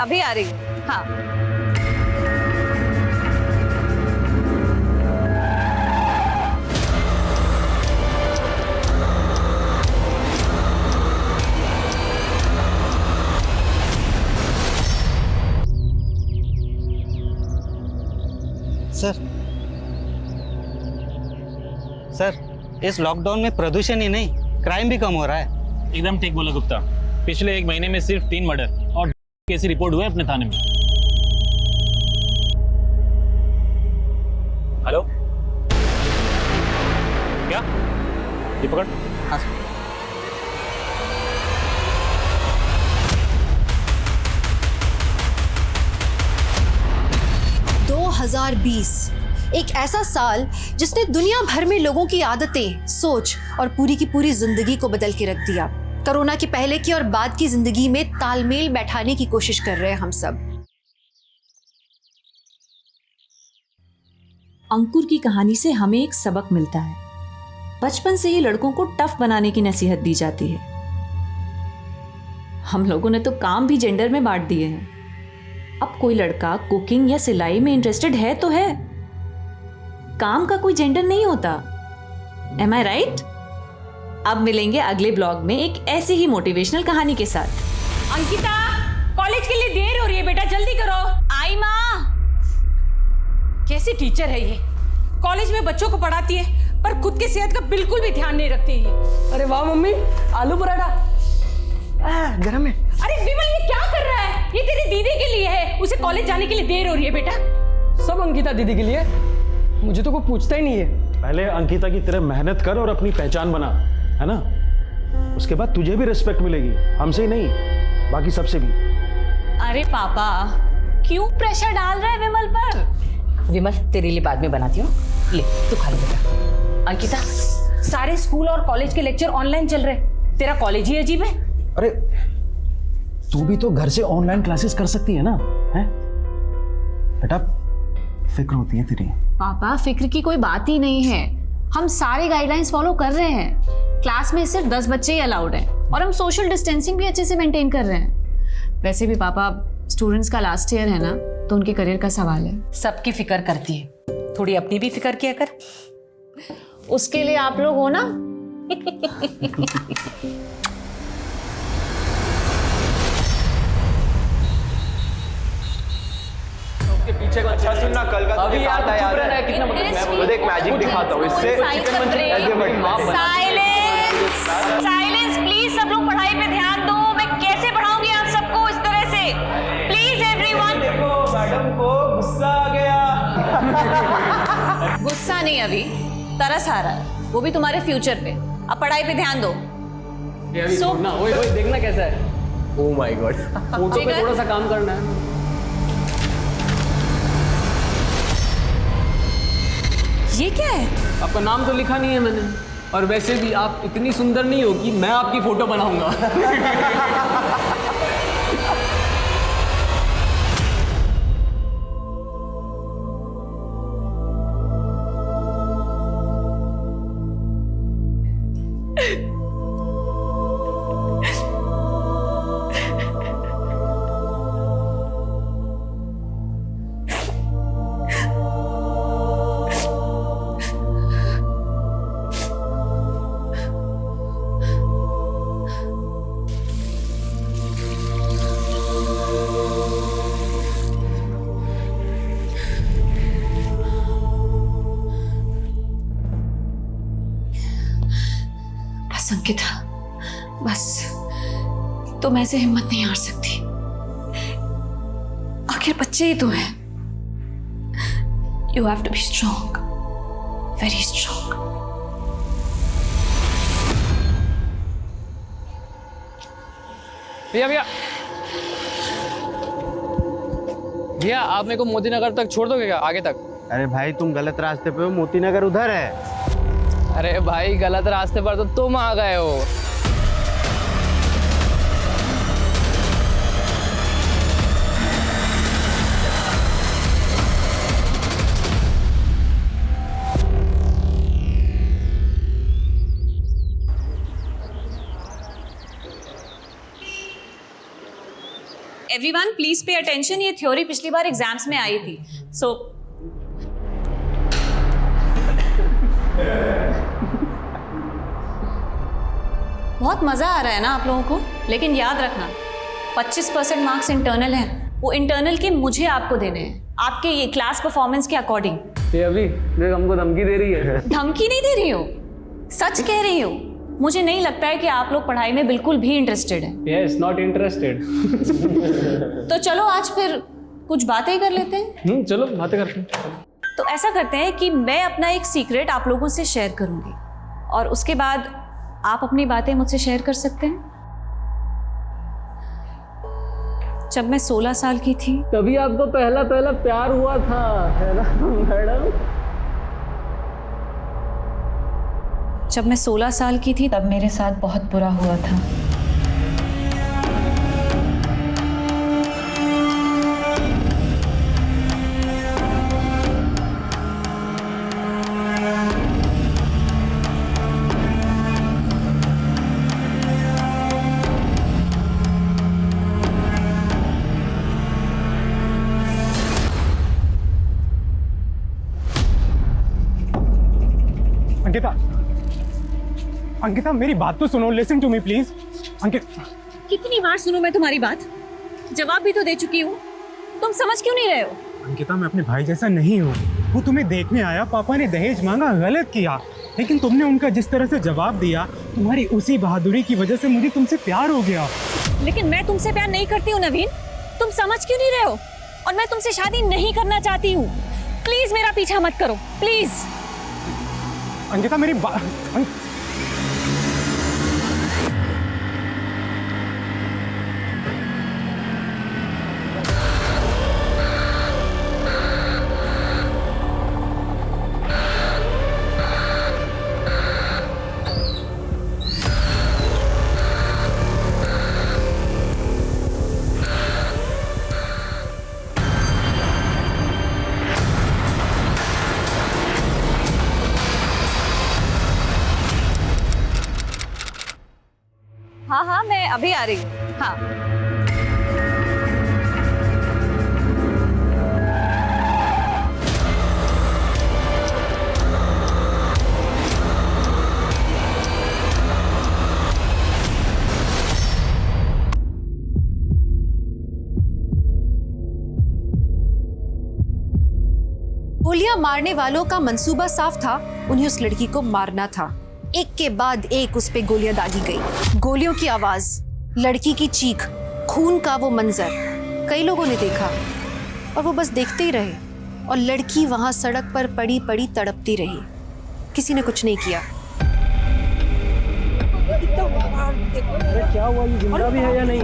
अभी आ रही हूँ। हाँ सर इस लॉकडाउन में प्रदूषण ही नहीं क्राइम भी कम हो रहा है। एकदम ठीक बोला गुप्ता। पिछले 1 महीने में सिर्फ 3 मर्डर और केस रिपोर्ट हुए अपने थाने में। हेलो, क्या ये पकड़। हाँ सर। 2020 एक ऐसा साल जिसने दुनिया भर में लोगों की आदतें, सोच और पूरी की पूरी जिंदगी को बदल के रख दिया। कोरोना के पहले की और बाद की जिंदगी में तालमेल बैठाने की कोशिश कर रहे हैं हम सब। अंकुर की कहानी से हमें एक सबक मिलता है। बचपन से ही लड़कों को टफ बनाने की नसीहत दी जाती है। हम लोगों ने तो काम भी जेंडर में बांट दिए हैं। अब कोई लड़का कुकिंग या सिलाई में इंटरेस्टेड है तो है, काम का कोई जेंडर नहीं होता। एम आई राइट? अब मिलेंगे अगले ब्लॉग में एक ऐसी ही मोटिवेशनल कहानी के साथ। अंकिता, कॉलेज के लिए देर हो रही है बेटा, जल्दी करो। आई माँ। कैसी टीचर है ये, कॉलेज में बच्चों को पढ़ाती है पर खुद की सेहत का बिल्कुल भी ध्यान नहीं रखती है। अरे वाह मम्मी, आलू पराठा गरम है। अरे विमल, ये क्या कर रहा है? ये तेरी दीदी के लिए है, उसे कॉलेज जाने के लिए देर हो रही है बेटा। सब अंकिता दीदी के लिए, मुझे तो कोई पूछता ही नहीं है। पहले अंकिता की तरह मेहनत कर और अपनी पहचान बना, है ना? उसके बाद तुझे भी रिस्पेक्ट मिलेगी, हमसे ही नहीं बाकी सबसे भी। अरे पापा, क्यों प्रेशर डाल रहा है विमल पर? विमल, तेरे लिए बाद में बनाती हूँ, ले तू खा ले बेटा। अंकिता, सारे स्कूल और कॉलेज के लेक्चर ऑनलाइन चल रहे, तेरा कॉलेज ही अजीब है। अरे तू भी तो घर से ऑनलाइन क्लासेस कर सकती है ना, है बेटा? फिक्र होती है तेरी। पापा, फिक्र की कोई बात ही नहीं है। हम सारे गाइडलाइंस फॉलो कर रहे हैं। क्लास में सिर्फ 10 बच्चे ही अलाउड हैं और हम सोशल डिस्टेंसिंग भी अच्छे से मेंटेन कर रहे हैं। वैसे भी पापा, स्टूडेंट्स का लास्ट ईयर है ना, तो उनके करियर का सवाल है। सबकी फिक्र करती है, थोड़ी अपनी भी फिक्र किया कर। उसके लिए आप लोग हो ना। पीछे अच्छा सुनना, कल का अभी यार आता याद है? कितना मैं तुझे एक मैजिक दिखाता हूँ, इससे साइलेंस प्लीज, सब लोग पढ़ाई पे ध्यान दो। मैं कैसे पढ़ाऊंगी आप सबको इस तरह से? Please everyone. देखो मैडम को गुस्सा आ गया। गुस्सा नहीं, अभी तरस आ रहा है, वो भी तुम्हारे फ्यूचर पे। अब पढ़ाई पे ध्यान दो। ओए देखना कैसा है। ओह माय गॉड, फोटो पे थोड़ा सा काम करना है। ये क्या है? आपका नाम तो लिखा नहीं है मैंने, और वैसे भी आप इतनी सुंदर नहीं हो कि मैं आपकी फोटो बनाऊंगा। अंकिता, बस तुम ऐसे हिम्मत नहीं हार सकती। आखिर बच्चे ही तो हैं। You have to be strong, very strong. भैया भैया भैया, आप मेरे को मोती नगर तक छोड़ दोगे क्या, आगे तक? अरे भाई तुम गलत रास्ते पे हो, मोती नगर उधर है। अरे भाई, गलत रास्ते पर तो तुम आ गए हो। एवरीवन प्लीज पे अटेंशन, ये थ्योरी पिछली बार एग्जाम्स में आई थी। सो बहुत मजा आ रहा है ना आप लोगों को, लेकिन याद रखना 25% मार्क्स इंटरनल हैं, वो इंटरनल के मुझे आपको देने हैं आपके ये क्लास परफॉर्मेंस के अकॉर्डिंग। ये अभी देख हमको धमकी दे रही है। धमकी नहीं दे रही हो, सच कह रही हो। मुझे नहीं लगता है कि आप लोग पढ़ाई में बिल्कुल भी इंटरेस्टेड हैं। Yes, not interested. तो चलो आज फिर कुछ बातें ही कर लेते हैं। चलो बातें करते हैं। तो ऐसा करते हैं कि मैं अपना एक सीक्रेट आप लोगों से शेयर करूंगी और उसके बाद आप अपनी बातें मुझसे शेयर कर सकते हैं। जब मैं 16 साल की थी तभी आपको पहला प्यार हुआ था, है ना मैडम? जब मैं 16 साल की थी तब मेरे साथ बहुत बुरा हुआ था। अंकिता, अंकिता मेरी बात तो सुनो, listen to me please. Ankita, कितनी बार सुनूं मैं तुम्हारी बात? जवाब भी तो दे चुकी हूँ, तुम समझ क्यों नहीं रहे हो? अंकिता मैं अपने भाई जैसा नहीं हूँ। वो तुम्हें देखने आया, पापा ने दहेज मांगा, गलत किया, लेकिन तुमने उनका जिस तरह से जवाब दिया, तुम्हारी उसी बहादुरी की वजह से मुझे तुमसे प्यार हो गया। लेकिन मैं तुमसे प्यार नहीं करती हूँ नवीन, तुम समझ क्यों नहीं रहे हो? और मैं तुमसे शादी नहीं करना चाहती हूँ। प्लीज मेरा पीछा मत करो, प्लीज। अंकिता मेरी हाँ हाँ मैं अभी आ रही हूँ। हाँ गोलियां मारने वालों का मंसूबा साफ था, उन्हें उस लड़की को मारना था। एक के बाद एक उस पे गोलियां दागी गई। गोलियों की आवाज, लड़की की चीख, खून का वो मंजर कई लोगों ने देखा और वो बस देखते ही रहे। और लड़की वहां सड़क पर पड़ी पड़ी तड़पती रही, किसी ने कुछ नहीं किया। क्या हुआ, ये जिंदा भी है या नहीं?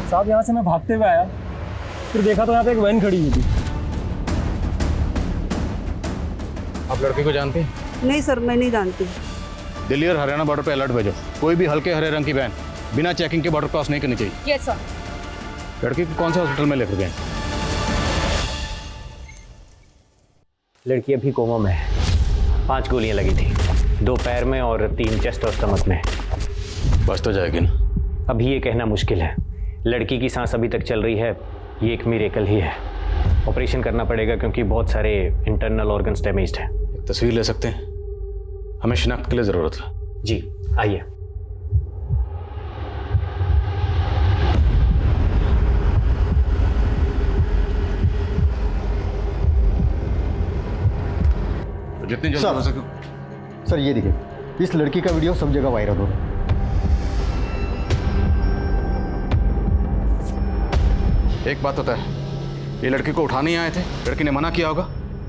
साहब यहाँ से मैं भागते हुए आया, फिर देखा तो यहाँ पे एक वैन खड़ी हुई थी। आप लड़के को जानते हैं? नहीं सर, मैं नहीं जानती। दिल्ली और हरियाणा बॉर्डर पे अलर्ट भेजो, कोई भी हल्के हरे रंग की वैन बिना चेकिंग के बॉर्डर क्रॉस नहीं करनी चाहिए। Yes sir. लड़की को कौन से हॉस्पिटल में लेकर गए? लड़की अभी कोमा में है। 5 गोलियां लगी थी, 2 पैर में और 3 चेस्ट और स्टमक में। बच तो जाएगी ना? अभी ये कहना मुश्किल है। लड़की की सांस अभी तक चल रही है, ये एक मिरेकल ही है। ऑपरेशन करना पड़ेगा क्योंकि बहुत सारे इंटरनल ऑर्गन्स डैमेज्ड हैं। एक तस्वीर ले सकते हैं? हमें शिनाख्त के लिए ज़रूरत है। जी आइए। तो जितनी जल्दी हो सके। सर ये देखिए, इस लड़की का वीडियो सब जगह वायरल हो रहा है। एक बात होता है, ये लड़की को उठाने ही आए थे, लड़की ने मना किया होगा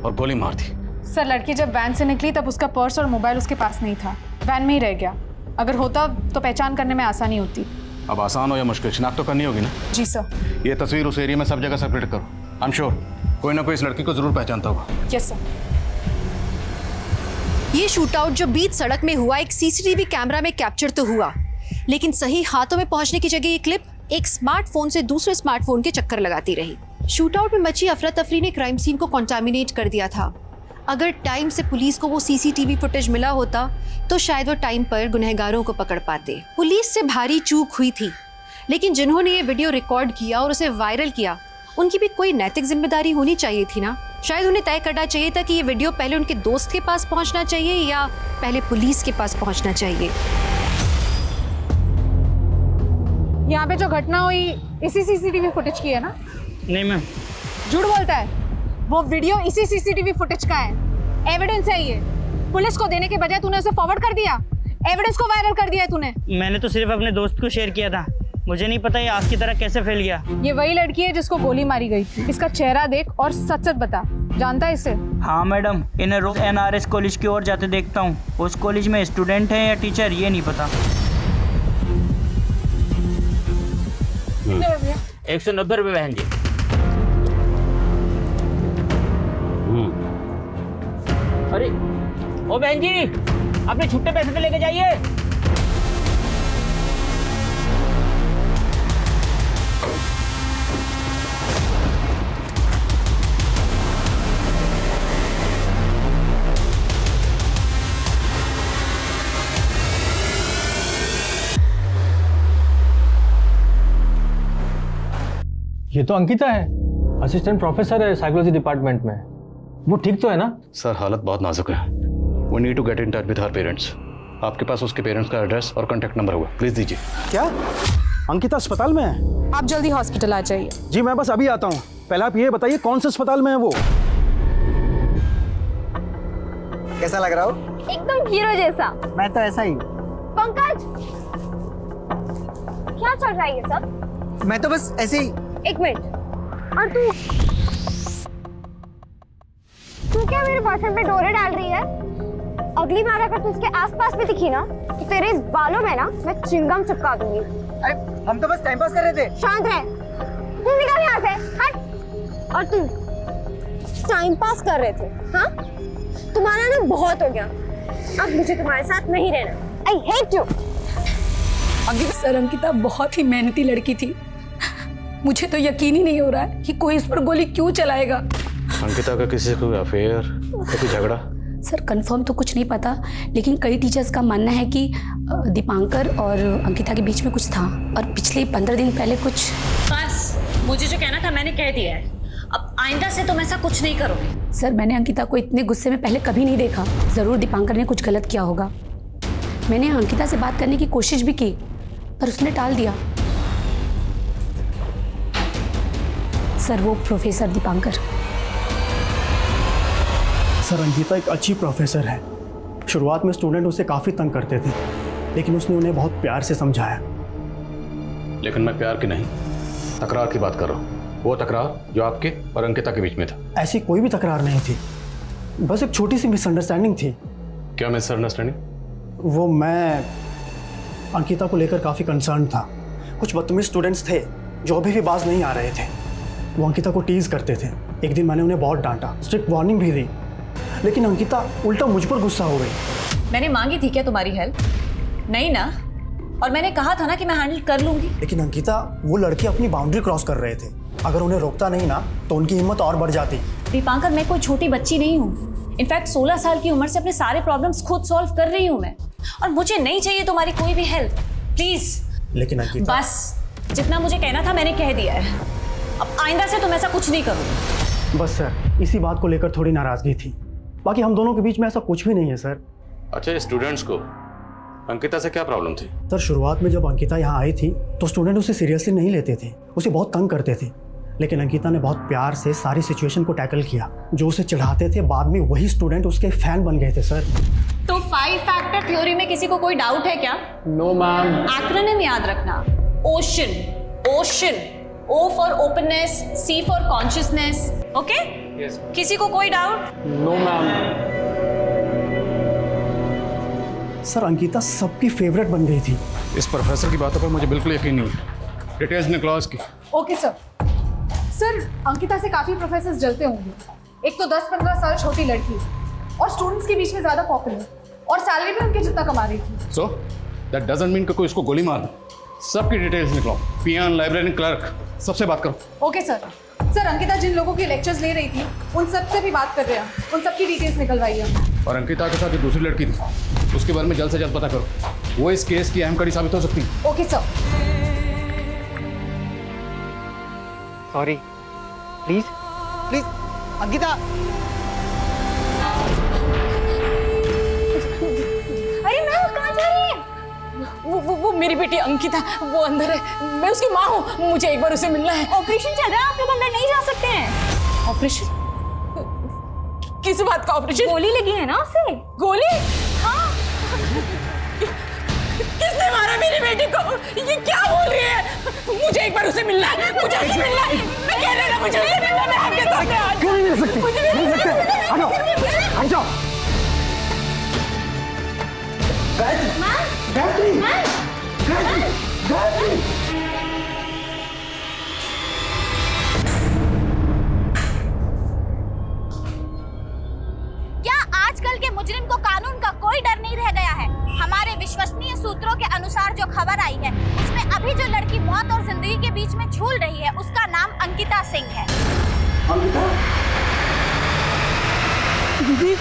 और गोली मार दी। सर लड़की जब वैन से निकली तब उसका पर्स और मोबाइल उसके पास नहीं था, वैन में ही रह गया। अगर होता तो पहचान करने में आसानी होती। अब आसान हो या मुश्किल, शिनाख्त तो करनी होगी ना। जी सर। ये तस्वीर उस एरिया में सब जगह सर्कुलेट करो। आई एम श्योर कोई ना कोई इस लड़की को जरूर पहचानता होगा। Yes sir. ये शूटआउट जो बीच सड़क में हुआ एक सीसीटीवी कैमरा में कैप्चर तो हुआ, लेकिन सही हाथों में पहुंचने की जगह ये क्लिप एक स्मार्टफोन से दूसरे स्मार्टफोन के चक्कर लगाती रही। शूटआउट में मची अफरा तफरी ने क्राइम सीन को कॉन्टामिनेट कर दिया था। अगर टाइम से पुलिस को वो सीसीटीवी फुटेज मिला होता तो शायद वो टाइम पर गुनहगारों को पकड़ पाते। पुलिस से भारी चूक हुई थी, लेकिन जिन्होंने ये वीडियो रिकॉर्ड किया और उसे वायरल किया उनकी भी कोई नैतिक जिम्मेदारी होनी चाहिए थी ना। शायद उन्हें तय करना चाहिए था कि ये वीडियो पहले उनके दोस्त के पास पहुंचना चाहिए या पहले पुलिस के पास पहुंचना चाहिए। यहाँ पे जो घटना हुई इसी सीसीटीवी फुटेज की है ना? नहीं मैम। झूठ बोलता है, वो वीडियो इसी सीसीटीवी फुटेज का है। एविडेंस है ये। पुलिस को देने के बजाय तूने उसे फॉरवर्ड कर दिया, एविडेंस को वायरल कर दिया है तूने। मैंने तो सिर्फ अपने दोस्त को शेयर किया था, मुझे नहीं पता ये आग की तरह कैसे फैल गया। ये वही लड़की है जिसको गोली मारी गई थी। इसका चेहरा देख और सच सच बता, जानता है इसे? हाँ मैडम, इन्हें रोज NRS कॉलेज की ओर जाते देखता हूँ। उस कॉलेज में स्टूडेंट है या टीचर ये नहीं पता। 190 रुपये बहन जी। अरे ओ बहन जी, अपने छुट्टे पैसे तो लेके जाइए। ये तो अंकिता है, असिस्टेंट प्रोफेसर है साइकोलॉजी डिपार्टमेंट में। वो ठीक तो है ना? सर हालत बहुत नाजुक है। We need to get in touch with her parents. आपके पास उसके पेरेंट्स का एड्रेस और कॉन्टैक्ट नंबर होगा, प्लीज दीजिए। क्या अंकिता अस्पताल में है? आप जल्दी हॉस्पिटल आ जाइए। जी मैं बस अभी आता हूँ। पहले आप ये बताइए कौन से अस्पताल में है वो? कैसा लग रहा हो? एकदम हीरो जैसा। मैं तो ऐसा ही। पंकज, क्या चल रहा है ये सब? मैं तो बस ऐसे ही। एक मिनट, और तू क्या मेरे बॉयफ्रेंड पे डोरे डाल रही है? अगली बार अगर तू उसके आसपास भी दिखी ना तो तेरे इस बालों में ना मैं चिंगम चिपका दूंगी। अरे हम तो बस टाइम पास कर रहे थे। शांत रह, तू निकल यहाँ से, हट। और तू टाइम पास कर रहे थे? हाँ, तुम्हारा ना बहुत हो गया। अब मुझे तुम्हारे साथ नहीं रहना। I hate you. Sir Ankita बहुत ही मेहनती लड़की थी। मुझे तो यकीन ही नहीं हो रहा है कि कोई इस पर गोली क्यों चलाएगा। अंकिता का किसी से कोई अफेयर, कोई झगड़ा? सर कंफर्म तो कुछ नहीं पता, लेकिन कई टीचर्स का मानना है कि दीपांकर और अंकिता के बीच में कुछ था और पिछले 15 दिन पहले कुछ। बस मुझे जो कहना था मैंने कह दिया है। अब आइंदा से तुम ऐसा कुछ नहीं करोगे। सर मैंने अंकिता को इतने गुस्से में पहले कभी नहीं देखा। ज़रूर दीपांकर ने कुछ गलत किया होगा। मैंने अंकिता से बात करने की कोशिश भी की पर उसने टाल दिया। सर वो प्रोफेसर दीपांकर। सर अंकिता एक अच्छी प्रोफेसर है। शुरुआत में स्टूडेंट उसे काफ़ी तंग करते थे, लेकिन उसने उन्हें बहुत प्यार से समझाया। लेकिन मैं प्यार की नहीं, तकरार की बात कर रहा हूँ। वो तकरार जो आपके और अंकिता के बीच में था। ऐसी कोई भी तकरार नहीं थी, बस एक छोटी सी मिसअंडरस्टैंडिंग थी। क्या मिसअंडरस्टैंडिंग? वो मैं अंकिता को लेकर काफ़ी कंसर्न था। कुछ बदतमीज स्टूडेंट्स थे जो अभी भी बाज नहीं आ रहे थे। वो अंकिता को टीज करते थे। एक दिन मैंने उन्हें बहुत डांटा, स्ट्रिक्ट वार्निंग भी दी, लेकिन अंकिता उल्टा मुझ पर गुस्सा हो गई। मैंने मांगी थी क्या तुम्हारी हेल्प? नहीं ना। और मैंने कहा था ना कि मैं हैंडल कर लूंगी। लेकिन अंकिता, वो लड़के अपनी बाउंड्री क्रॉस कर रहे थे। अगर उन्हें रोकता नहीं ना तो उनकी हिम्मत और बढ़ जाती। दीपांकर, मैं कोई छोटी बच्ची नहीं हूँ। इनफैक्ट 16 साल की उम्र से अपने सारे प्रॉब्लम्स खुद सॉल्व कर रही हूँ मैं, और मुझे नहीं चाहिए तुम्हारी कोई भी हेल्प, प्लीज। लेकिन अंकिता, बस जितना मुझे कहना था मैंने कह दिया है। अब आइंदा से तुम ऐसा कुछ नहीं करो। बस सर, इसी बात को लेकर थोड़ी नाराजगी थी, बाकी हम दोनों के बीच में ऐसा कुछ भी नहीं है सर। अच्छा, ये स्टूडेंट्स को अंकिता से क्या प्रॉब्लम थी? सर शुरुआत में जब अंकिता यहाँ आई थी तो स्टूडेंट उसे सीरियसली नहीं लेते थे, उसे बहुत तंग करते थे। लेकिन अंकिता ने बहुत प्यार से सारी सिचुएशन को टैकल किया। जो उसे चिढ़ाते थे बाद में वही स्टूडेंट उसके फैन बन गए थे सर। तो 5 फैक्टर थ्योरी में किसी को कोई डाउट है क्या? No ma'am. एक्रोनिम याद रखना, ocean, ocean, O for openness, C for consciousness. Okay? Yes. किसी को कोई doubt? No ma'am. Sir Ankita सबकी फेवरेट बन गई थी। इस प्रोफेसर की बातों पर मुझे बिल्कुल यकीन नहीं है। डिटेल्स निकलो उसकी। Okay sir. सर अंकिता से काफी प्रोफेसर्स जलते होंगे। एक तो 10-15 साल छोटी लड़की और स्टूडेंट्स के बीच में ज्यादा पॉपुलर और सैलरी भी उनके जितना कमा रही थी। सो दैट डजंट मीन कि कोई इसको गोली मार दे। सबकी डिटेल्स निकलो, पियान, लाइब्रेरी, क्लर्क, सबसे बात करो। Okay sir. सर अंकिता जिन लोगों के लेक्चर्स ले रही थी उन सब से भी बात कर रहे हैं, उन सबकी डिटेल्स निकलवाइए। और अंकिता के साथ जो दूसरी लड़की थी उसके बारे में जल्द से जल्द पता करो, वो इस केस की अहम कड़ी साबित हो सकती है। Okay sir. Sorry, please please Ankita. अरे मैम कहाँ जा रही है? वो मेरी बेटी अंकिता, वो अंदर है। मैं उसकी माँ हूँ, मुझे एक बार उसे मिलना है। ऑपरेशन चल रहा है, आप लोग अंदर नहीं जा सकते हैं। ऑपरेशन? किस बात का ऑपरेशन? गोली लगी है ना उसे। गोली? हाँ। किसने मारा मेरी बेटी को? ये क्या बोल रही है? मुझे एक बार उसे मिलना है, मुझे उसे मिलना है। मैं कह रही हूँ मुझे उसे मिलना है, मैं आपके सामने आ क्यों नहीं मिल सकती? मिल सकते हैं। आ जाओ, आ जाओ। गायत्री, गायत्री, गायत्री, गायत्री। क्या आजकल के मुजरिम को कानून का कोई डर नहीं रह गया है? हमारे विश्वसनीय सूत्रों के अनुसार जो खबर आई है उसमें अभी जो लड़की मौत और जिंदगी के बीच में झूल रही है उसका नाम अंकिता सिंह है। अंकिता? दीदी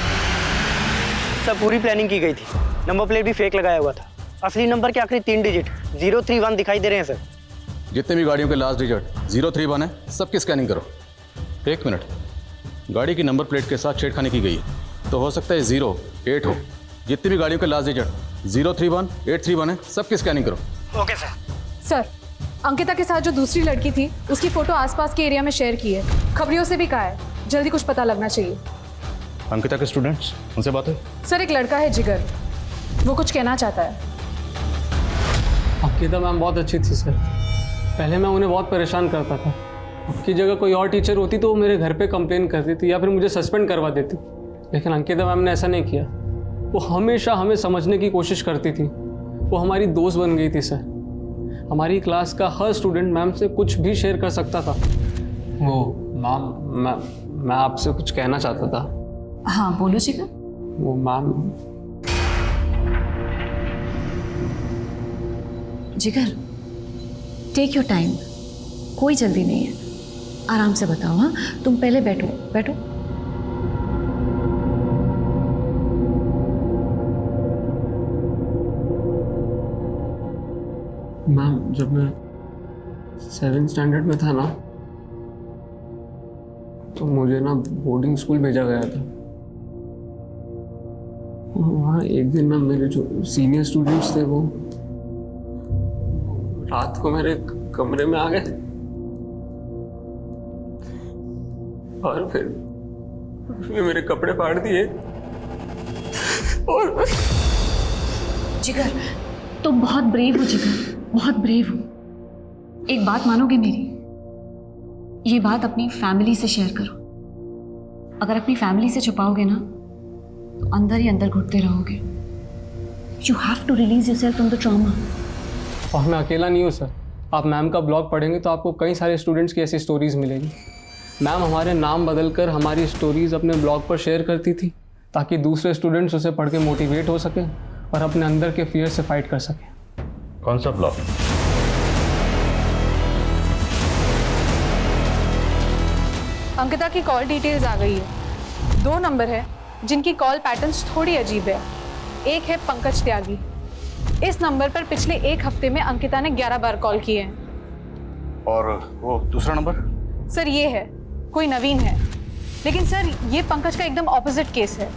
सब पूरी प्लानिंग की गई थी। नंबर प्लेट भी फेक लगाया हुआ था। असली नंबर के आखिरी 3 डिजिट 031 दिखाई दे रहे हैं सर। जितने भी गाड़ियों के लास्ट डिजिट 031 है, सबकी स्कैनिंग करो। एक मिनट, गाड़ी की नंबर प्लेट के साथ छेड़खानी की गई है, तो हो सकता है 08 हो। जितनी भी गाड़ियों के लास्ट डिजिट 031, 831 है, सबकी स्कैनिंग करो। Okay sir. सर अंकिता के साथ जो दूसरी लड़की थी उसकी फोटो आसपास के एरिया में शेयर की है। खबरियों से भी कहा है जल्दी कुछ पता लगना चाहिए। अंकिता के स्टूडेंट्स, उनसे बात है? सर एक लड़का है जिगर, वो कुछ कहना चाहता है। अंकिता मैम बहुत अच्छी थी सर। पहले मैं उन्हें बहुत परेशान करता था। उनकी जगह कोई और टीचर होती तो वो मेरे घर पे कंप्लेन करती थी या फिर मुझे सस्पेंड करवा देती, लेकिन अंकिता मैम ने ऐसा नहीं किया। वो हमेशा हमें समझने की कोशिश करती थी। वो हमारी दोस्त बन गई थी सर। हमारी क्लास का हर स्टूडेंट मैम से कुछ भी शेयर कर सकता था। वो मैम, मैं आपसे कुछ कहना चाहता था। हाँ बोलो जिगर। वो मैम, जिगर टेक योर टाइम, कोई जल्दी नहीं है, आराम से बताओ। हाँ तुम पहले बैठो बैठो। मैम जब मैं 7th स्टैंडर्ड में था ना, तो मुझे ना बोर्डिंग स्कूल भेजा गया था। वहाँ एक दिन ना मेरे जो सीनियर स्टूडेंट्स थे वो रात को मेरे कमरे में आ गए और फिर मेरे कपड़े फाड़ दिए। और जिगर तुम बहुत ब्रेव हो जिगर, बहुत ब्रेव हो। एक बात मानोगे मेरी? ये बात अपनी फैमिली से शेयर करो। अगर अपनी फैमिली से छुपाओगे ना तो अंदर ही अंदर घुटते रहोगे। You have to release yourself from the trauma. और मैं अकेला नहीं हूँ सर। आप मैम का ब्लॉग पढ़ेंगे तो आपको कई सारे स्टूडेंट्स की ऐसी स्टोरीज मिलेगी। मैम हमारे नाम बदलकर हमारी स्टोरीज अपने ब्लॉग पर शेयर करती थी ताकि दूसरे स्टूडेंट्स उसे पढ़ के मोटिवेट हो सकें और अपने अंदर के फियर से फाइट कर सकें। कौन सा ब्लॉग? अंकिता की कॉल डिटेल्स आ गई है। 2 नंबर है जिनकी कॉल पैटर्न्स थोड़ी अजीब है। एक है पंकज त्यागी। इस नंबर पर पिछले 1 हफ्ते में अंकिता ने 11 बार कॉल की है। और वो दूसरा नंबर? सर ये है, कोई नवीन है। लेकिन सर ये पंकज का एकदम ऑपोजिट केस है।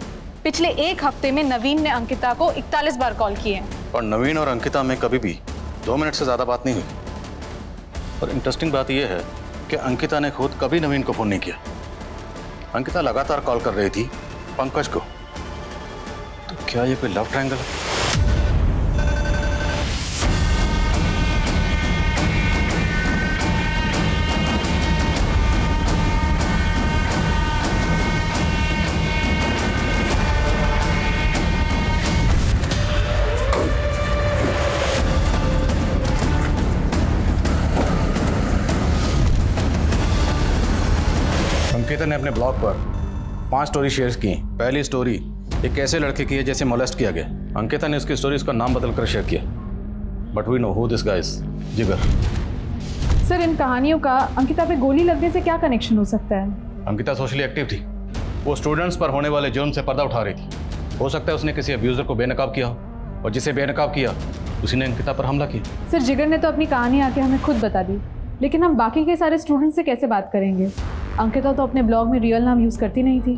पिछले 1 हफ्ते में नवीन ने अंकिता को 41 बार कॉल किए हैं। और नवीन और अंकिता में कभी भी 2 मिनट से ज़्यादा बात नहीं हुई। और इंटरेस्टिंग बात यह है कि अंकिता ने खुद कभी नवीन को फ़ोन नहीं किया। अंकिता लगातार कॉल कर रही थी पंकज को। तो क्या ये कोई लव ट्रायंगल है? अंकिता ने अपने ब्लॉग पर 5 स्टोरी शेयर की। पहली स्टोरी एक ऐसे लड़के की है जैसे मोलेस्ट किया गया। अंकिता ने उसकी स्टोरी उसका नाम बदल कर शेयर किया। But we know who this guy is. Jigar. Sir, इन कहानियों का अंकिता पे गोली लगने से क्या कनेक्शन हो सकता है? अंकिता सोशली एक्टिव थी। वो स्टूडेंट्स पर होने वाले जुर्म से पर्दा उठा रही थी। हो सकता है उसने किसी अब्यूजर को बेनकाब किया हो, और जिसे बेनकाब किया उसी ने अंकिता पर हमला किया। सर, जिगर ने तो अपनी कहानी आके हमें खुद बता दी, लेकिन हम बाकी के सारे स्टूडेंट्स से कैसे बात करेंगे? अंकिता तो अपने ब्लॉग में रियल नाम यूज़ करती नहीं थी।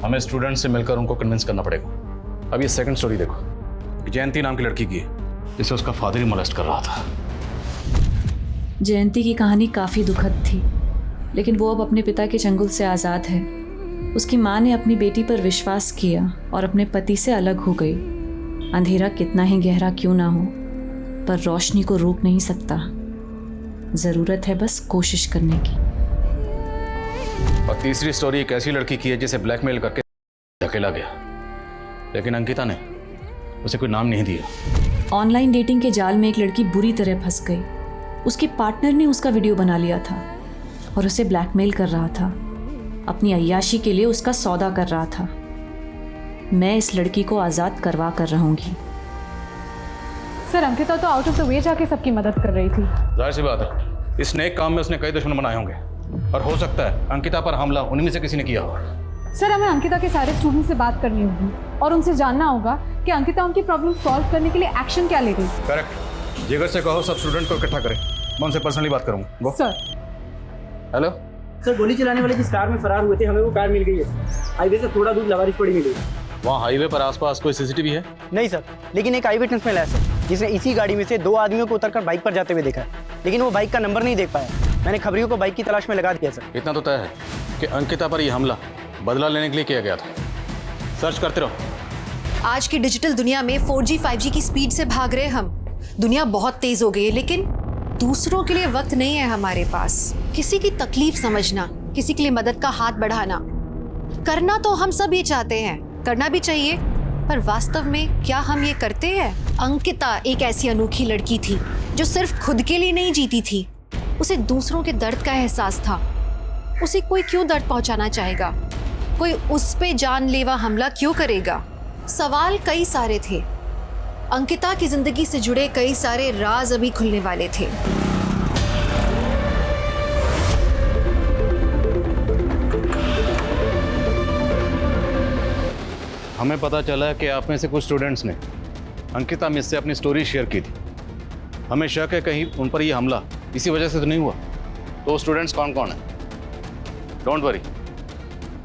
हमें स्टूडेंट से मिलकर उनको कन्विंस करना पड़ेगा। अब ये सेकंड स्टोरी देखो। जयंती नाम की लड़की की है जिसे उसका फादर ही मोलेस्ट कर रहा था। जयंती की कहानी काफ़ी दुखद थी, लेकिन वो अब अपने पिता के चंगुल से आज़ाद है। उसकी माँ ने अपनी बेटी पर विश्वास किया और अपने पति से अलग हो गई। अंधेरा कितना ही गहरा क्यों ना हो, पर रोशनी को रोक नहीं सकता। ज़रूरत है बस कोशिश करने की। और तीसरी स्टोरी एक ऐसी लड़की की है जिसे ब्लैकमेल करके धकेला गया, लेकिन अंकिता ने उसे कोई नाम नहीं दिया। ऑनलाइन डेटिंग के जाल में एक लड़की बुरी तरह फंस गई। उसके पार्टनर ने उसका वीडियो बना लिया था और उसे ब्लैकमेल कर रहा था। अपनी अय्याशी के लिए उसका सौदा कर रहा था। मैं इस लड़की को आज़ाद करवा कर रहूंगी। सर, अंकिता तो आउट ऑफ द वे जाके सबकी मदद कर रही थी। जाहिर सी बात है, इस नेक काम में उसने कई दुश्मन बनाए होंगे, और हो सकता है अंकिता पर हमला उन्हीं में से किसी ने किया हो। सर, हमें अंकिता के सारे स्टूडेंट से बात करनी होगी और उनसे जानना होगा कि अंकिता उनकी प्रॉब्लम सॉल्व करने के लिए एक्शन क्या ले रही है। करेक्ट। जिगर से कहो सब स्टूडेंट को इकट्ठा करें। मैं उनसे पर्सनली बात करूंगा। गो। सर। हेलो सर, गोली चलाने वाले जिस कार में फरार हुए थे, हमें वो कार मिल गई है। हाईवे से थोड़ा दूर लवारिश पड़ी मिली। वहाँ हाईवे पर आसपास कोई सीसीटीवी है? नहीं सर, लेकिन एक आई विटनेस मिला है सर, जिसने इसी गाड़ी में से 2 आदमियों को उतरकर बाइक पर जाते हुए देखा है, लेकिन वो बाइक का नंबर नहीं देख पाया। मैंने खबरियों को बाइक की तलाश में लगा दिया सर। इतना तो तय है कि अंकिता पर यह हमला बदला लेने के लिए किया गया था। सर्च करते रहो। आज की डिजिटल दुनिया में 4G 5G की स्पीड से भाग रहे हम। दुनिया बहुत तेज हो गई है, लेकिन दूसरों के लिए वक्त नहीं है हमारे पास। किसी की तकलीफ समझना, किसी के लिए मदद का हाथ बढ़ाना, करना तो हम सब ये चाहते हैं, करना भी चाहिए, पर वास्तव में क्या हम ये करते हैं? अंकिता एक ऐसी अनोखी लड़की थी जो सिर्फ खुद के लिए नहीं जीती थी। उसे दूसरों के दर्द का एहसास था। उसे कोई क्यों दर्द पहुंचाना चाहेगा? कोई उस पे जानलेवा हमला क्यों करेगा? सवाल कई सारे थे। अंकिता की जिंदगी से जुड़े कई सारे राज अभी खुलने वाले थे। हमें पता चला है कि आप में से कुछ स्टूडेंट्स ने अंकिता मिस से अपनी स्टोरी शेयर की थी। हमें शक है कहीं उन पर यह हमला इसी वजह से तो नहीं हुआ। तो स्टूडेंट्स कौन कौन है? डोंट वरी,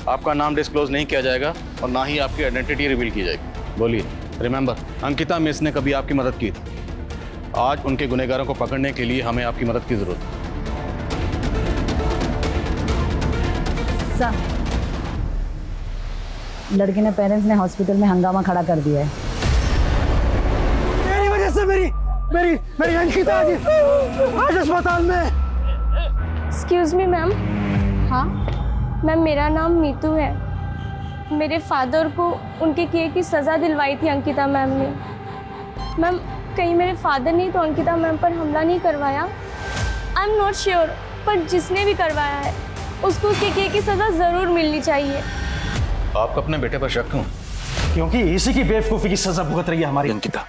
आपका नाम डिस्क्लोज नहीं किया जाएगा और ना ही आपकी आइडेंटिटी रिवील की जाएगी। बोलिए। रिमेंबर, अंकिता मिस ने कभी आपकी मदद की थी। आज उनके गुनहगारों को पकड़ने के लिए हमें आपकी मदद की जरूरत है। लड़के ने पेरेंट्स ने हॉस्पिटल में हंगामा खड़ा कर दिया है। मेरी वजह से मेरी अंकिता आज अस्पताल में। Excuse me ma'am. हाँ मैम, मेरा नाम मीतू है। मेरे फादर को उनके किए की सज़ा दिलवाई थी अंकिता मैम ने। मैम, कहीं मेरे फादर ने तो अंकिता मैम पर हमला नहीं करवाया? आई एम नॉट श्योर, पर जिसने भी करवाया है उसको उसके किए की सज़ा ज़रूर मिलनी चाहिए। आपको अपने बेटे पर शक क्यों? क्योंकि इसी की बेवकूफ़ी की सजा भुगत रही है हमारी अंकिता।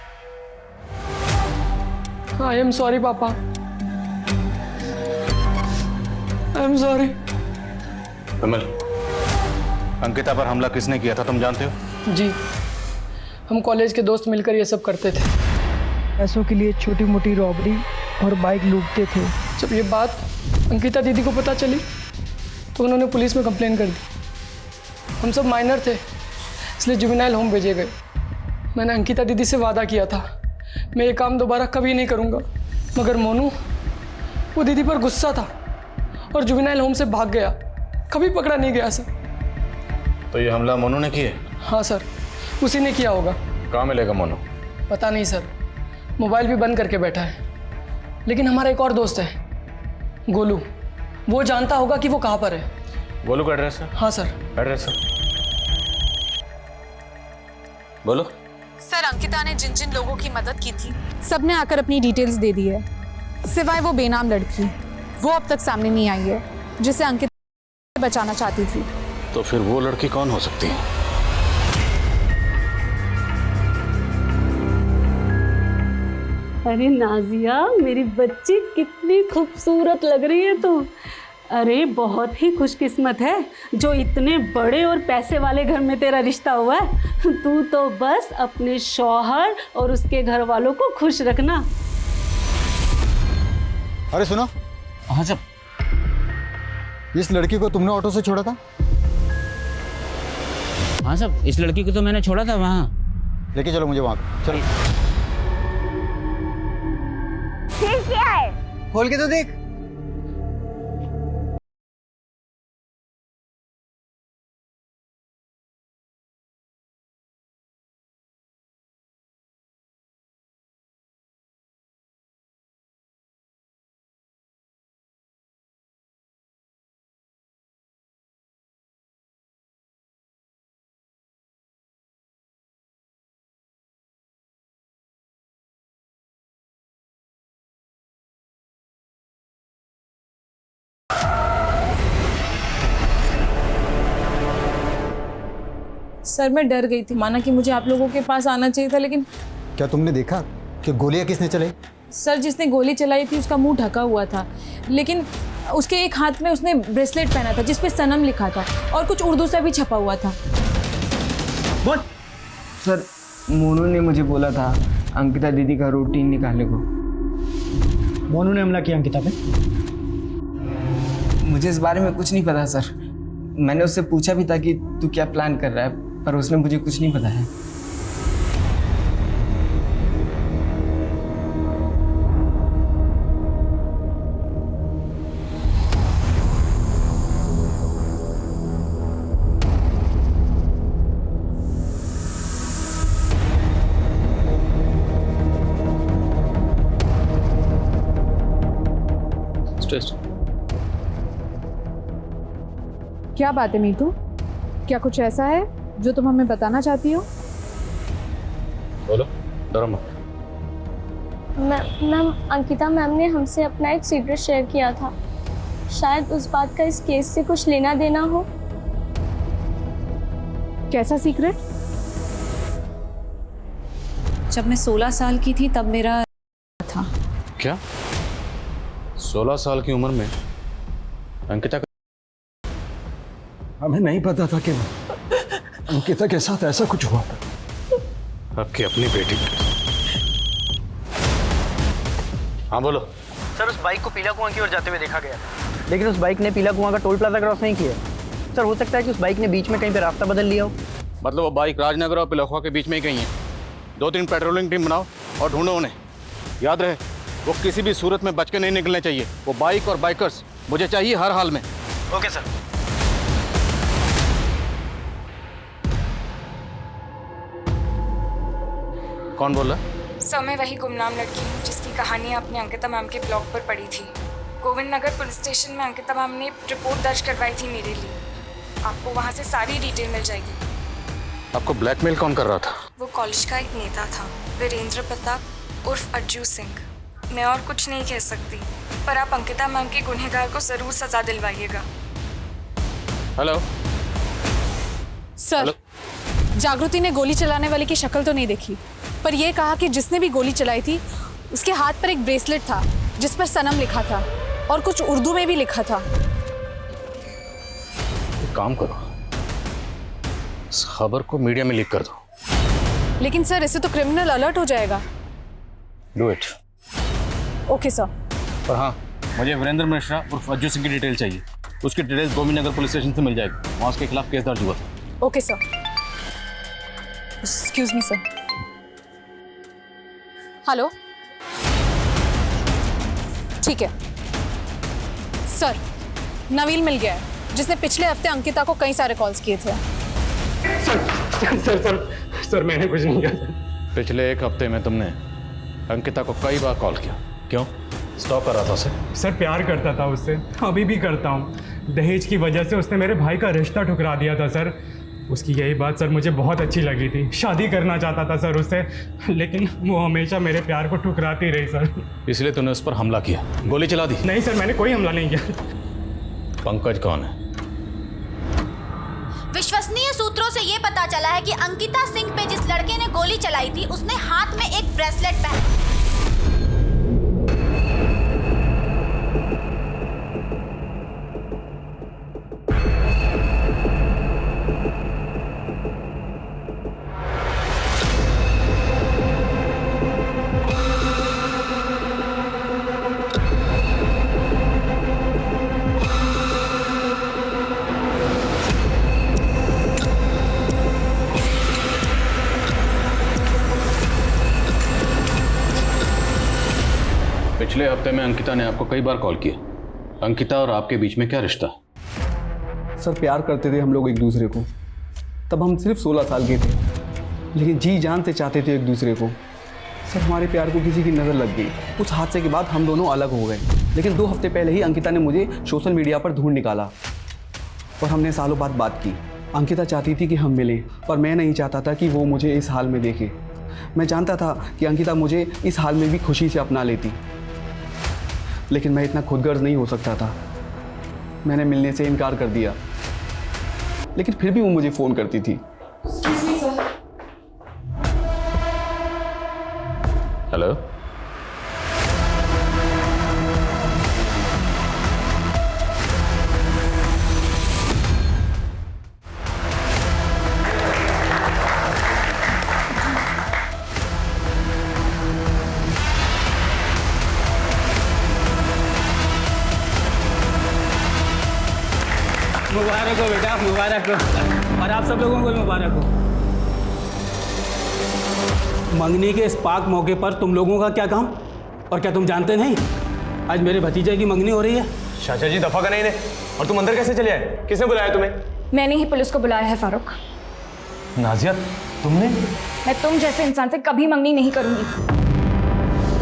आई एम सॉरी पापा, आई एम सॉरी। विमल, अंकिता पर हमला किसने किया था तुम जानते हो? जी, हम कॉलेज के दोस्त मिलकर ये सब करते थे। पैसों के लिए छोटी मोटी रॉबरी और बाइक लूटते थे। जब ये बात अंकिता दीदी को पता चली तो उन्होंने पुलिस में कंप्लेन कर दी। हम सब माइनर थे, इसलिए जुवेनाइल होम भेजे गए। मैंने अंकिता दीदी से वादा किया था मैं ये काम दोबारा कभी नहीं करूँगा, मगर मोनू वो दीदी पर गुस्सा था और जुवेनाइल होम से भाग गया। कभी पकड़ा नहीं गया सर। तो ये हमला मोनू ने किया? हाँ सर, उसी ने किया होगा। कहाँ मिलेगा मोनू? पता नहीं सर, मोबाइल भी बंद करके बैठा है। लेकिन हमारा एक और दोस्त है गोलू, वो जानता होगा कि वो कहाँ पर है। गोलू का एड्रेस है? हाँ सर। एड्रेस सर बोलो। सर, अंकिता ने जिन जिन लोगों की मदद की थी सबने आकर अपनी डिटेल्स दे दी है, सिवाय वो बेनाम लड़की। वो अब तक सामने नहीं आई है जिसे अंकिता बचाना चाहती थी। तो फिर वो लड़की कौन हो सकती है? अरे नाजिया, मेरी बच्ची कितनी खूबसूरत लग रही है तू। अरे बहुत ही खुशकिस्मत है जो इतने बड़े और पैसे वाले घर में तेरा रिश्ता हुआ है। तू तो बस अपने शौहर और उसके घर वालों को खुश रखना। अरे सुनो। हाँ सब। इस लड़की को तुमने ऑटो से छोड़ा था? हाँ सब, इस लड़की को तो मैंने छोड़ा था वहाँ। लेके चलो मुझे वहाँ। चलो। क्या है? खोल के तो देख। सर मैं डर गई थी, माना कि मुझे आप लोगों के पास आना चाहिए था, लेकिन क्या तुमने देखा कि गोलियां किसने चलाई? सर जिसने गोली चलाई थी उसका मुंह ढका हुआ था, लेकिन उसके एक हाथ में उसने ब्रेसलेट पहना था जिस पे सनम लिखा था और कुछ उर्दू से भी छपा हुआ था। बोल। सर मोनू ने मुझे बोला था अंकिता दीदी का रूटीन निकालने को। मोनू ने हमला किया अंकिता पे? मुझे इस बारे में कुछ नहीं पता सर। मैंने उससे पूछा भी था कि तू क्या प्लान कर रहा है, पर उसने मुझे कुछ नहीं बताया। क्या बात है मीतू? क्या कुछ ऐसा है जो तुम हमें बताना चाहती हो? बोलो, डरो मत। मैम, अंकिता मैम ने हमसे अपना एक सीक्रेट शेयर किया था। शायद उस बात का इस केस से कुछ लेना देना हो। कैसा सीक्रेट? जब मैं 16 साल की थी तब मेरा था। क्या 16 साल की उम्र में अंकिता? हमें नहीं पता था कि अंकिता के साथ ऐसा कुछ हुआ था। आपकी अपनी बेटी। हाँ बोलो। सर उस बाइक को पीला कुआं की ओर जाते हुए देखा गया, लेकिन उस बाइक ने पीला कुआं का टोल प्लाजा क्रॉस नहीं किया। सर हो सकता है कि उस बाइक ने बीच में कहीं पे रास्ता बदल लिया हो। मतलब वो बाइक राजनगर और पिलखुआ के बीच में ही कहीं है। 2-3 पेट्रोलिंग टीम बनाओ और ढूंढो उन्हें। याद रहे वो किसी भी सूरत में बच के नहीं निकलने चाहिए। वो बाइक और बाइकर्स मुझे चाहिए हर हाल में। Okay sir. कौन बोल रहा? सर मैं वही गुमनाम लड़की हूँ जिसकी कहानी आपने अंकिता मैम के ब्लॉग पर पढ़ी थी। गोविंद नगर पुलिस स्टेशन में अंकिता मैम ने रिपोर्ट दर्ज करवाई थी मेरे लिए। आपको वहाँ से सारी डिटेल मिल जाएगी। आपको ब्लैकमेल कौन कर रहा था? वो कॉलेज का एक नेता था, वीरेंद्र प्रताप उर्फ अज्जू सिंह। मैं और कुछ नहीं कह सकती, पर आप अंकिता मैम के गुनहगार को जरूर सजा दिलवाइएगा। हेलो सर, जागृति ने गोली चलाने वाले की शक्ल तो नहीं देखी, पर यह कहा कि जिसने भी गोली चलाई थी उसके हाथ पर एक ब्रेसलेट था जिस पर सनम लिखा था और कुछ उर्दू में भी लिखा था। एक काम करो, इस खबर को मीडिया में लीक कर दो। लेकिन सर इससे तो क्रिमिनल अलर्ट हो जाएगा। Do it. Okay sir. पर हाँ, मुझे वीरेंद्र मिश्रा उर्फ अज्जू सिंह की डिटेल चाहिए। उसकी details Govind Nagar police station से मिल जाएगी। वहाँ उसके खिलाफ केस दर्ज हुआ था। Okay sir. Excuse me sir. Hello, ठीक है सर। नवील मिल गया है जिसने पिछले हफ्ते अंकिता को कई सारे कॉल्स किए थे। सर मैंने कुछ नहीं किया। पिछले एक हफ्ते में तुमने अंकिता को कई बार कॉल किया, क्यों? स्टॉक कर रहा था उसे? सर प्यार करता था उससे, अभी भी करता हूँ। दहेज की वजह से उसने मेरे भाई का रिश्ता ठुकरा दिया था सर। उसकी यही बात सर मुझे बहुत अच्छी लगी थी। शादी करना चाहता था सर उससे, लेकिन वो हमेशा मेरे प्यार को ठुकराती रही सर। इसलिए तूने उस पर हमला किया, गोली चला दी? नहीं सर, मैंने कोई हमला नहीं किया। पंकज कौन है? विश्वसनीय सूत्रों से ये पता चला है कि अंकिता सिंह पे जिस लड़के ने गोली चलाई थी उसने हाथ में एक ब्रेसलेट पहना। पिछले हफ्ते में अंकिता ने आपको कई बार कॉल किया। अंकिता और आपके बीच में क्या रिश्ता? सर प्यार करते थे हम लोग एक दूसरे को। तब हम सिर्फ 16 साल के थे, लेकिन जी जान से चाहते थे एक दूसरे को। सर हमारे प्यार को किसी की नज़र लग गई। उस हादसे के बाद हम दोनों अलग हो गए, लेकिन 2 हफ्ते पहले ही अंकिता ने मुझे सोशल मीडिया पर ढूंढ निकाला और हमने सालों बाद बात की। अंकिता चाहती थी कि हम मिलें, पर मैं नहीं चाहता था कि वो मुझे इस हाल में देखे। मैं जानता था कि अंकिता मुझे इस हाल में भी खुशी से अपना लेती, लेकिन मैं इतना खुदगर्ज नहीं हो सकता था। मैंने मिलने से इनकार कर दिया, लेकिन फिर भी वो मुझे फ़ोन करती थी। हेलो, मुबारक हो बेटा, मुबारक हो, और आप सब लोगों को भी मुबारक हो। मंगनी के इस पाक मौके पर तुम लोगों का क्या काम? और क्या तुम जानते नहीं आज मेरे भतीजे की मंगनी हो रही है? चाचा जी दफा का नहीं ने। और तुम अंदर कैसे चले आए? किसने बुलाया तुम्हें? मैंने ही पुलिस को बुलाया है फारूक। नाजिया तुमने? मैं तुम जैसे इंसान से कभी मंगनी नहीं करूंगी।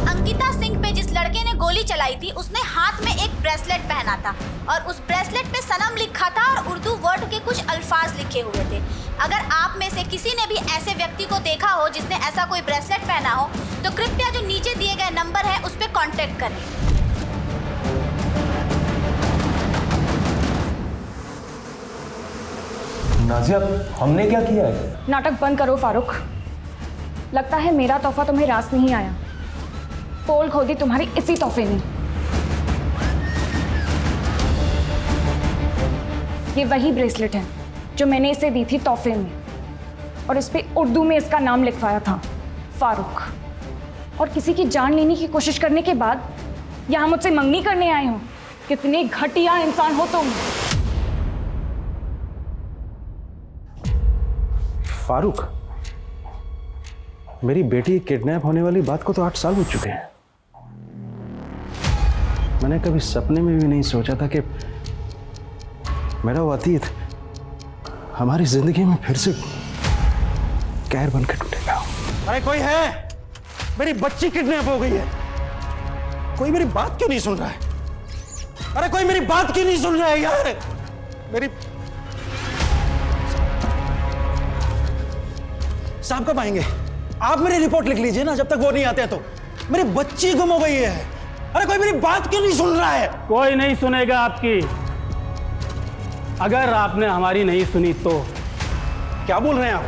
अंकिता सिंह पे जिस लड़के ने गोली चलाई थी उसने हाथ में एक ब्रेसलेट पहना था और उस ब्रेसलेट पे सनम लिखा था और उर्दू वर्ड के कुछ अल्फाज लिखे हुए थे। अगर आप में से किसी ने भी ऐसे व्यक्ति को देखा हो जिसने ऐसा कोई ब्रेसलेट पहना हो तो कृपया जो नीचे दिए गए नंबर है उस पर कांटेक्ट करें। नाजिया हमने क्या किया है? नाटक बंद करो फारूक। लगता है मेरा तोहफा तुम्हें रास नहीं आया। पोल खोदी तुम्हारी इसी तोहफे ने। ये वही ब्रेसलेट है जो मैंने इसे दी थी तोहफे में, और इस पे उर्दू में इसका नाम लिखवाया था, फारूक। और किसी की जान लेने की कोशिश करने के बाद यहाँ मुझसे मंगनी करने आए हो। कितने घटिया इंसान हो तुम। फारूक, मेरी बेटी किडनैप होने वाली बात को तो 8 साल हो चुके हैं। मैंने कभी सपने में भी नहीं सोचा था कि मेरा वो अतीत हमारी जिंदगी में फिर से कहर बन के टूटेगा। अरे कोई है? मेरी बच्ची किडनैप हो गई है। कोई मेरी बात क्यों नहीं सुन रहा है? अरे कोई मेरी बात क्यों नहीं सुन रहा है यार? मेरी साहब कब आएंगे? आप मेरी रिपोर्ट लिख लीजिए ना, जब तक वो नहीं आते तो। मेरी बच्ची गुम हो गई है। अरे कोई मेरी बात क्यों नहीं सुन रहा है? कोई नहीं सुनेगा आपकी। अगर आपने हमारी नहीं सुनी तो। क्या बोल रहे हैं आप?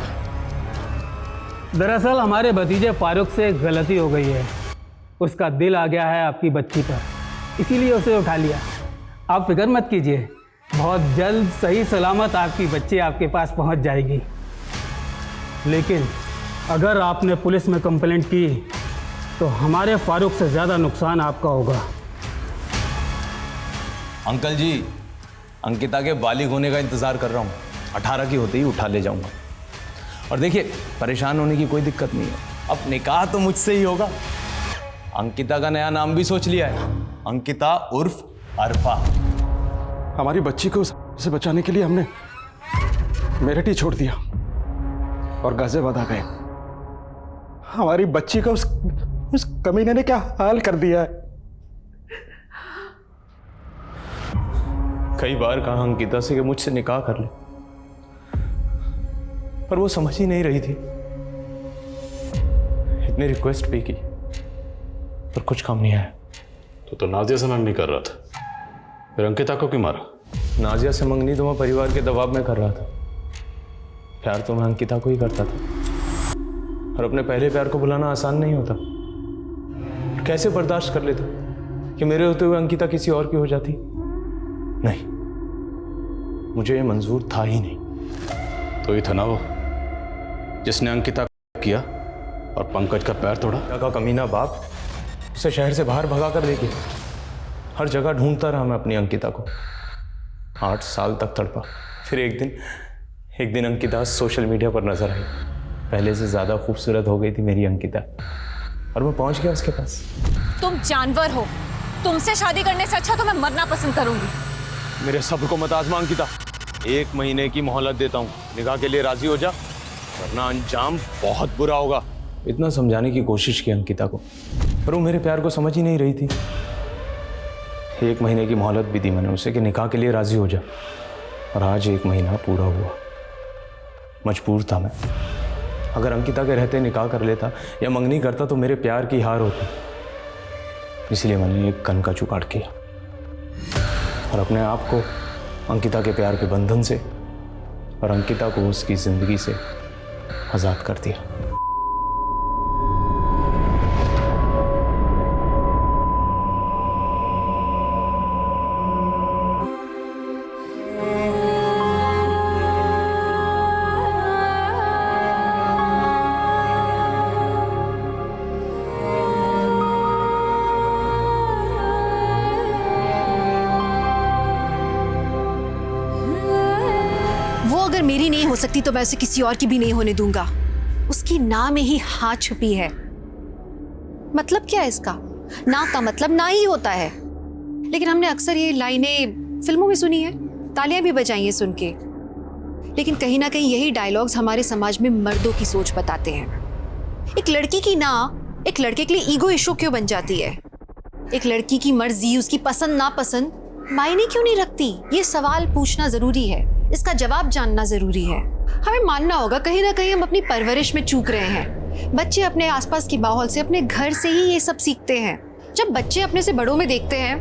दरअसल हमारे भतीजे फारूक से एक गलती हो गई है। उसका दिल आ गया है आपकी बच्ची पर, इसीलिए उसे उठा लिया। आप फिक्र मत कीजिए, बहुत जल्द सही सलामत आपकी बच्ची आपके पास पहुंच जाएगी। लेकिन अगर आपने पुलिस में कंप्लेंट की तो हमारे फारूक से ज़्यादा नुकसान आपका होगा। अंकल जी, अंकिता के बालिग होने का इंतज़ार कर रहा हूँ। 18 की होते ही उठा ले जाऊँगा। और देखिए, परेशान होने की कोई दिक्कत नहीं है। अब निकाह तो मुझसे ही होगा। अंकिता का नया नाम भी सोच लिया है, अंकिता उर्फ अरफा। हमारी बच्ची को से बचाने के लिए हमने मेरठ ही छोड़ दिया और गाजियाबाद आ गए। हमारी बच्ची का उस कमीने ने क्या हाल कर दिया है। कई बार कहा अंकिता से कि मुझसे निकाह कर ले, पर वो समझ ही नहीं रही थी। इतनी रिक्वेस्ट भी की पर कुछ काम नहीं आया। तो नाजिया से मंगनी कर रहा था, फिर अंकिता को क्यों मारा? नाजिया से मंगनी तो मैं परिवार के दबाव में कर रहा था। प्यार तो मैं अंकिता को ही करता था, और अपने पहले प्यार को भुलाना आसान नहीं होता। कैसे बर्दाश्त कर लेता कि मेरे होते हुए अंकिता किसी और की हो जाती? नहीं, मुझे ये मंजूर था ही नहीं। तो ही था ना वो जिसने अंकिता को किया और पंकज का पैर तोड़ा। का कमीना बाप उसे शहर से बाहर भगा कर लेके हर जगह ढूंढता रहा मैं अपनी अंकिता को। 8 साल तक तड़पा। फिर एक दिन अंकिता सोशल मीडिया पर नजर आई। पहले से ज्यादा खूबसूरत हो गई थी मेरी अंकिता, और मैं पहुंच गया उसके पास। तुम जानवर हो, तुमसे शादी करने से अच्छा तो मैं मरना पसंद करूंगी। मेरे सब्र को मत आजमा अंकिता, 1 महीने की मोहलत देता हूँ, निकाह के लिए राजी हो जा, वरना अंजाम बहुत बुरा होगा। इतना समझाने की कोशिश की अंकिता को, पर वो मेरे प्यार को समझ ही नहीं रही थी। 1 महीने की मोहलत भी दी मैंने उसे कि निकाह के लिए राजी हो जा, और आज 1 महीना पूरा हुआ। मजबूर था मैं। अगर अंकिता के रहते निकाह कर लेता या मंगनी करता तो मेरे प्यार की हार होती। इसलिए मैंने एक कन का जुगाड़ किया और अपने आप को अंकिता के प्यार के बंधन से और अंकिता को उसकी जिंदगी से आजाद कर दिया। अगर मेरी नहीं हो सकती तो मैं उसे किसी और की भी नहीं होने दूंगा। उसकी ना में ही हाँ छुपी है। मतलब क्या है इसका? ना का मतलब ना ही होता है। लेकिन हमने अक्सर ये लाइनें फिल्मों में सुनी है, तालियां भी बजाई हैं सुन के। लेकिन कहीं ना कहीं यही डायलॉग्स हमारे समाज में मर्दों की सोच बताते हैं। एक लड़की की ना एक लड़के के लिए ईगो इशू क्यों बन जाती है? एक लड़की की मर्जी, उसकी पसंद नापसंद मायने क्यों नहीं रखती? ये सवाल पूछना जरूरी है, इसका जवाब जानना जरूरी है। हमें मानना होगा कहीं ना कहीं हम अपनी परवरिश में चूक रहे हैं। बच्चे अपने आसपास के माहौल से, अपने घर से ही ये सब सीखते हैं। जब बच्चे अपने से बड़ों में देखते हैं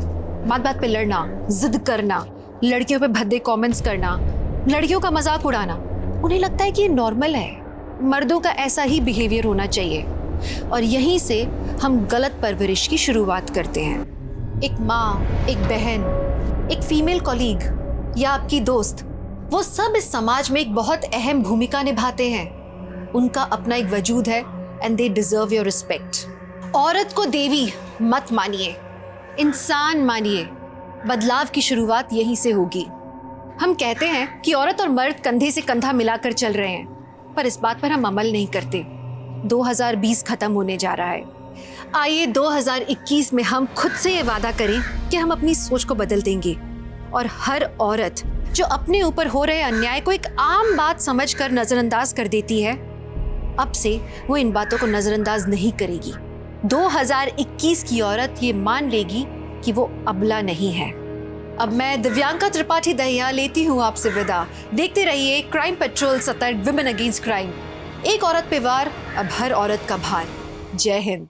बात बात पे लड़ना, जिद करना, लड़कियों पे भद्दे कमेंट्स करना, लड़कियों का मजाक उड़ाना, उन्हें लगता है कि ये नॉर्मल है, मर्दों का ऐसा ही बिहेवियर होना चाहिए। और यहीं से हम गलत परवरिश की शुरुआत करते हैं। एक माँ, एक बहन, एक फीमेल कॉलीग या आपकी दोस्त, वो सब इस समाज में एक बहुत अहम भूमिका निभाते हैं। उनका अपना एक वजूद है and they deserve your respect. औरत को देवी मत मानिए, इंसान मानिए। बदलाव की शुरुआत यहीं से होगी। हम कहते हैं कि औरत और मर्द कंधे से कंधा मिलाकर चल रहे हैं, पर इस बात पर हम अमल नहीं करते। 2020 खत्म होने जा रहा है। आइए 2021 में हम खुद से ये वादा करें कि हम अपनी सोच को बदल देंगे और हर औरत जो अपने ऊपर हो रहे अन्याय को एक आम बात समझकर नजरअंदाज कर देती है, अब से वो इन बातों को नजरअंदाज नहीं करेगी। 2021 की औरत ये मान लेगी कि वो अबला नहीं है। अब मैं दिव्यांका त्रिपाठी दहिया लेती हूँ आपसे विदा। देखते रहिए क्राइम पेट्रोल सतर्क, विमेन अगेंस्ट क्राइम। एक औरत पे वार, अब हर औरत का भार। जय हिंद।